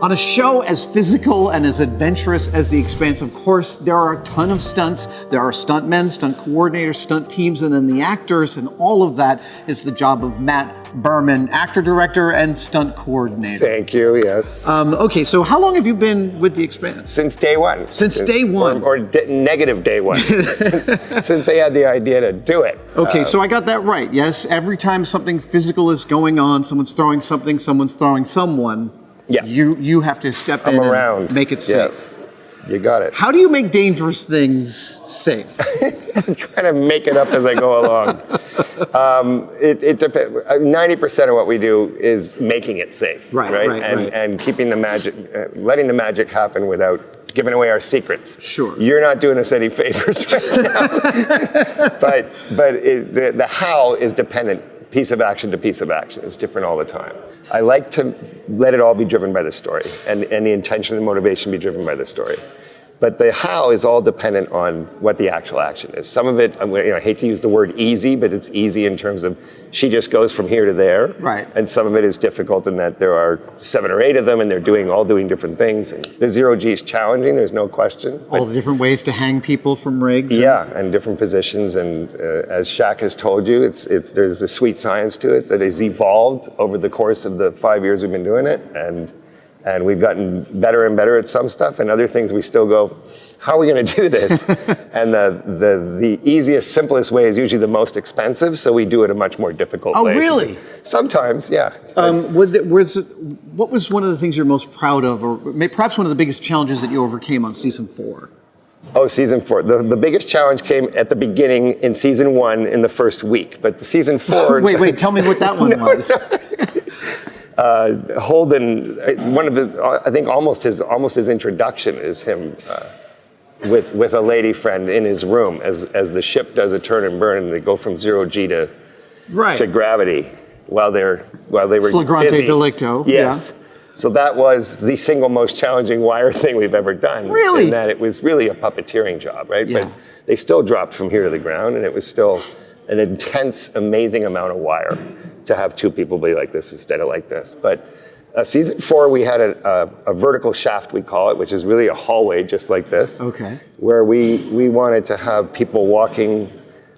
On a show as physical and as adventurous as The Expanse, of course, there are a ton of stunts. There are stuntmen, stunt coordinators, stunt teams, and then the actors, and all of that is the job of Matt Berman, actor, director, and stunt coordinator. Thank you, yes. Okay, so how long have you been with The Expanse? Since day one. Since day one? Or negative day one, since they had the idea to do it. Okay, so I got that right, yes? Every time something physical is going on, someone's throwing something, someone's throwing someone, yeah. you have to step in and make it safe. Yeah. You got it. How do you make dangerous things safe? Kind of make it up as I go along. It depends. 90% of what we do is making it safe, right? And keeping the magic, letting the magic happen without giving away our secrets. Sure. You're not doing us any favors right now. but the how is dependent. Piece of action to piece of action. It's different all the time. I like to let it all be driven by the story and the intention and motivation be driven by the story. But the how is all dependent on what the actual action is. Some of it, I hate to use the word easy, but it's easy in terms of she just goes from here to there. Right. And some of it is difficult in that there are 7 or 8 of them and they're all doing different things. And the zero G is challenging, there's no question. All the different ways to hang people from rigs. Yeah, and different positions. And as Shaq has told you, there's a sweet science to it that has evolved over the course of the 5 years we've been doing it. And we've gotten better and better at some stuff, and other things we still go, how are we going to do this? And the easiest, simplest way is usually the most expensive, so we do it a much more difficult way. Oh, really? Sometimes, yeah. What was one of the things you're most proud of, or perhaps one of the biggest challenges that you overcame on season 4? Oh, season 4. The biggest challenge came at the beginning in season 1 in the first week, but the season 4... wait, tell me what that one was. Holden, one of his, I think almost his introduction is him with a lady friend in his room as the ship does a turn and burn and they go from zero G to gravity while they were Flagrante busy. delicto. Yes. Yeah. So that was the single most challenging wire thing we've ever done. Really? In that it was really a puppeteering job, right? Yeah. But they still dropped from here to the ground and it was still an intense, amazing amount of wire to have 2 people be like this instead of like this. But season 4, we had a vertical shaft, we call it, which is really a hallway just like this. Okay. Where we wanted to have people walking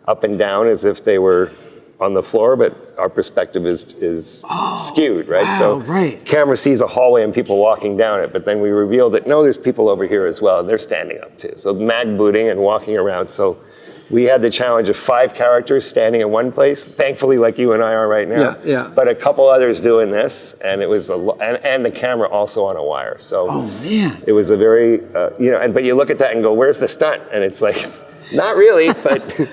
up and down as if they were on the floor, but our perspective is skewed, right? Wow, camera sees a hallway and people walking down it, but then we reveal that no, there's people over here as well, and they're standing up too. So mag booting and walking around. So we had the challenge of 5 characters standing in one place, thankfully like you and I are right now. Yeah. But a couple others doing this, and it was and the camera also on a wire. So it was a very, but you look at that and go, where's the stunt? And it's like, not really, but.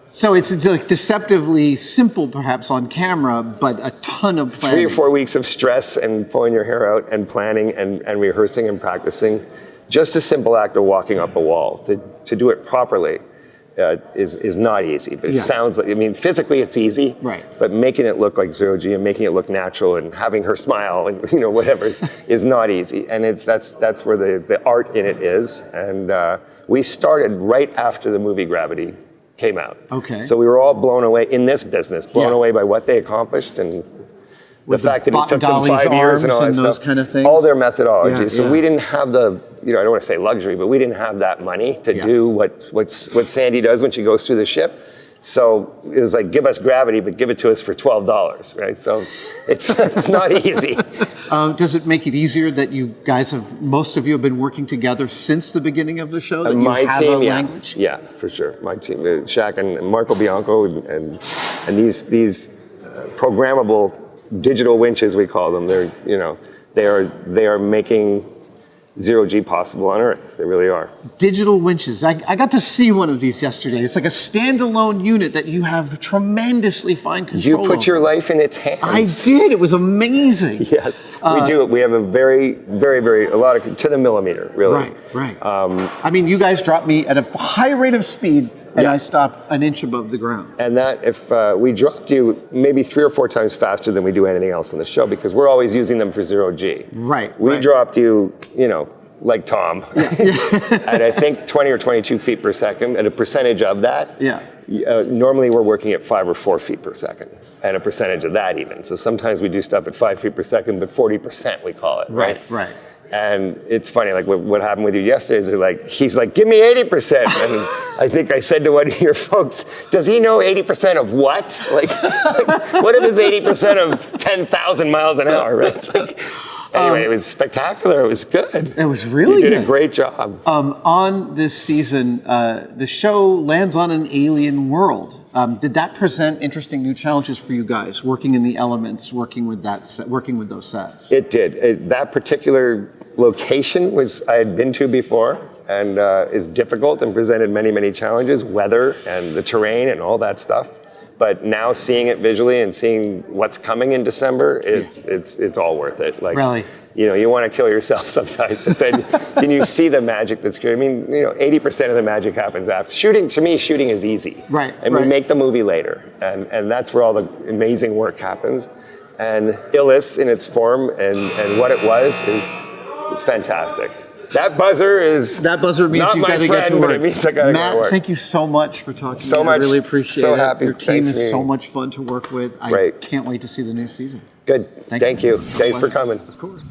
So it's like deceptively simple perhaps on camera, but a ton of planning. 3 or 4 weeks of stress and pulling your hair out and planning and rehearsing and practicing. Just a simple act of walking up a wall. To do it properly is not easy, but it sounds like, physically it's easy, right? But making it look like zero G and making it look natural and having her smile and whatever is not easy. And that's where the art in it is. And we started right after the movie Gravity came out. Okay. So we were all blown away in this business, blown away by what they accomplished and the fact that it took them 5 years and all that stuff, kind of things. all their methodology. Yeah, so we didn't have the, I don't want to say luxury, but we didn't have that money to do what Sandy does when she goes through the ship. So it was like, give us Gravity, but give it to us for $12, right? So it's not easy. Does it make it easier that you guys most of you have been working together since the beginning of the show? That my you have team, a language? Yeah, for sure. My team, Shaq and Marco Bianco, and these programmable digital winches, we call them. They are making zero G possible on Earth. They really are. Digital winches. I got to see one of these yesterday. It's like a standalone unit that you have tremendously fine control You put your life in its hands. I did. It was amazing. Yes, we do. We have a very, very, very, a lot of, to the millimeter, really. Right. You guys dropped me at a high rate of speed and I stopped an inch above the ground. And that, if we dropped you maybe 3 or 4 times faster than we do anything else on the show, because we're always using them for zero G. Right. We dropped you, like Tom, at I think 20 or 22 feet per second, and a percentage of that. Normally we're working at 5 or 4 feet per second, and a percentage of that even. So sometimes we do stuff at 5 feet per second, but 40% we call it, right? Right. And it's funny, like what happened with you yesterday is he's like, give me 80%. And I think I said to one of your folks, does he know 80% of what? Like what if it's 80% of 10,000 miles an hour, right? Anyway, it was spectacular. It was good. It was really good. You did a great job. On this season, the show lands on an alien world. Did that present interesting new challenges for you guys, working in the elements, working with those sets? It did. That particular location I had been to before, and is difficult and presented many, many challenges, weather and the terrain and all that stuff. But now seeing it visually and seeing what's coming in December, it's all worth it. Really? You want to kill yourself sometimes, but then you see the magic that's good. I mean, 80% of the magic happens after. Shooting, to me, shooting is easy. Right. And we make the movie later. And that's where all the amazing work happens. And Illis in its form and what it was it's fantastic. That buzzer means not you my got to get to friend, work. but it means I got to go to work. Matt, thank you so much for talking. So much. I really appreciate so it. Happy. Your team Thanks is so much fun to work with. I can't wait to see the new season. Good. Thank you. Thanks for coming. Of course.